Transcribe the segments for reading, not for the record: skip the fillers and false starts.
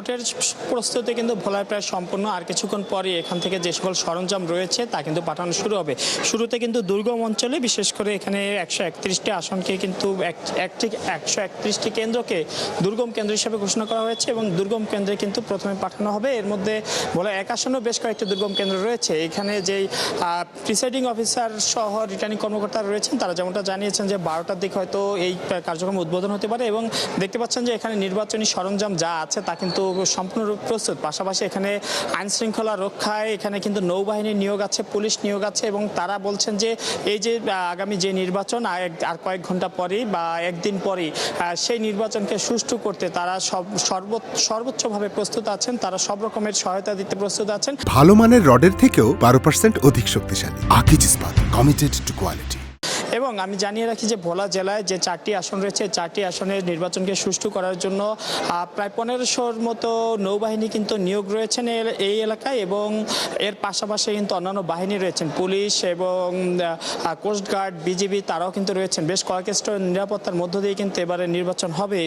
ভোটের প্রস্তুতি কিন্তু ভোলায় প্রায় সম্পূর্ণ। আর কিছুক্ষণ পরে এখান থেকে যে সকল সরঞ্জাম রয়েছে তা কিন্তু পাঠানো শুরু হবে। শুরুতে কিন্তু দুর্গম অঞ্চলে, বিশেষ করে এখানে 131টি আসনকে কিন্তু 131টি কেন্দ্রকে দুর্গম কেন্দ্র হিসেবে ঘোষণা করা হয়েছে এবং দুর্গম কেন্দ্রে কিন্তু প্রথমে পাঠানো হবে। এর মধ্যে ভোলা 1 আসনেও বেশ কয়েকটি দুর্গম কেন্দ্র রয়েছে। এখানে যেই প্রিসাইডিং অফিসার সহ রিটার্নিং কর্মকর্তা রয়েছেন তারা যেমনটা জানিয়েছেন যে 12টার দিকে হয়তো এই কার্যক্রম উদ্বোধন হতে পারে এবং দেখতে পাচ্ছেন যে এখানে নির্বাচনী সরঞ্জাম যা আছে তা কিন্তু সম্পূর্ণরূপ প্রস্তুত। পাশাপাশি এখানে আইন শৃঙ্খলা রক্ষায় এখানে কিন্তু নৌবাহিনীর নিয়োগ আছে, পুলিশ নিয়োগ আছে এবং তারা বলছেন যে এই যে আগামী যে নির্বাচন আর কয়েক ঘন্টা পরেই বা একদিন পরেই সেই নির্বাচনকে সুষ্ঠু করতে তারা সর্বোচ্চভাবে প্রস্তুত আছেন। তারা সব রকমের সহায়তা দিতে প্রস্তুত আছেন। ভালো মানের রডের থেকেও 12% অধিক শক্তিশালী। আকিজ ইস্পাত, কমিটেড টু কোয়ালিটি। এবং আমি জানিয়ে রাখি যে ভোলা জেলায় যে 4টি আসন রয়েছে, 4টি আসনের নির্বাচনকে সুষ্ঠু করার জন্য প্রায় 1500-র মতো নৌবাহিনী কিন্তু নিয়োগ রয়েছেন এই এলাকায় এবং এর পাশাপাশি কিন্তু অন্যান্য বাহিনী রয়েছেন, পুলিশ এবং কোস্টগার্ড, বিজিবি তারাও কিন্তু রয়েছেন। বেশ কয়েক স্তর নিরাপত্তার মধ্য দিয়ে কিন্তু এবারে নির্বাচন হবে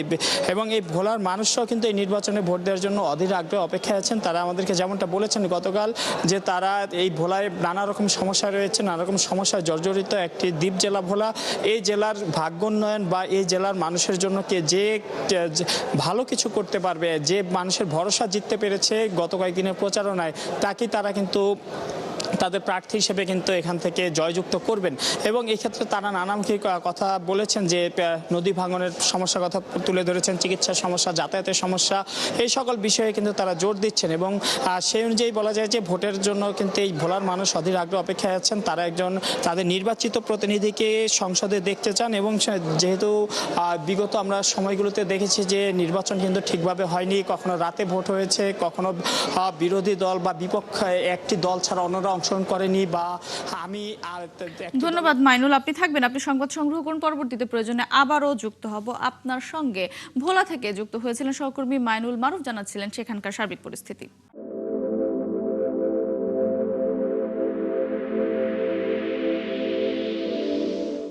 এবং এই ভোলার মানুষরাও কিন্তু এই নির্বাচনে ভোট দেওয়ার জন্য অধীর আগ্রহে অপেক্ষায় আছেন। তারা আমাদেরকে যেমনটা বলেছেন গতকাল যে তারা এই ভোলায় নানা রকম সমস্যা রয়েছে, নানা রকম সমস্যায় জর্জরিত একটি দ্বীপ জেলা ভোলা। এই জেলার ভাগ্যোন্নয়ন বা এই জেলার মানুষের জন্য যে ভালো কিছু করতে পারবে, যে মানুষের ভরসা জিততে পেরেছে গত কয়েকদিনের প্রচারণায়, তাকে তারা কিন্তু তাদের প্রার্থী হিসেবে কিন্তু এখান থেকে জয়যুক্ত করবেন এবং এই ক্ষেত্রে তারা নানামুখী কথা বলেছেন যে নদী ভাঙনের সমস্যার কথা তুলে ধরেছেন, চিকিৎসার সমস্যা, যাতায়াতের সমস্যা, এই সকল বিষয়ে কিন্তু তারা জোর দিচ্ছেন এবং সেই অনুযায়ী বলা যায় যে ভোটের জন্য কিন্তু এই ভোলার মানুষ অধীর আগ্রহে অপেক্ষায় আছেন। তারা একজন তাদের নির্বাচিত প্রতিনিধিকে সংসদে দেখতে চান এবং যেহেতু বিগত আমরা সময়গুলোতে দেখেছি যে নির্বাচন কিন্তু ঠিকভাবে হয়নি, কখনো রাতে ভোট হয়েছে, কখনো বিরোধী দল বা বিপক্ষে একটি দল ছাড়া অন্যরা অংশগ্রহণ করেনি বা আমি ধন্যবাদ মাইনুল, আপনি থাকবেন, আপনি সংবাদ সংগ্রহ করুন, পরবর্তীতে প্রয়োজনে আবারও যুক্ত হব আপনার সঙ্গে। ভোলা থেকে যুক্ত হয়েছিলেন সহকর্মী মাইনুল মারুফ, জানাচ্ছিলেন সেখানকার সার্বিক পরিস্থিতি।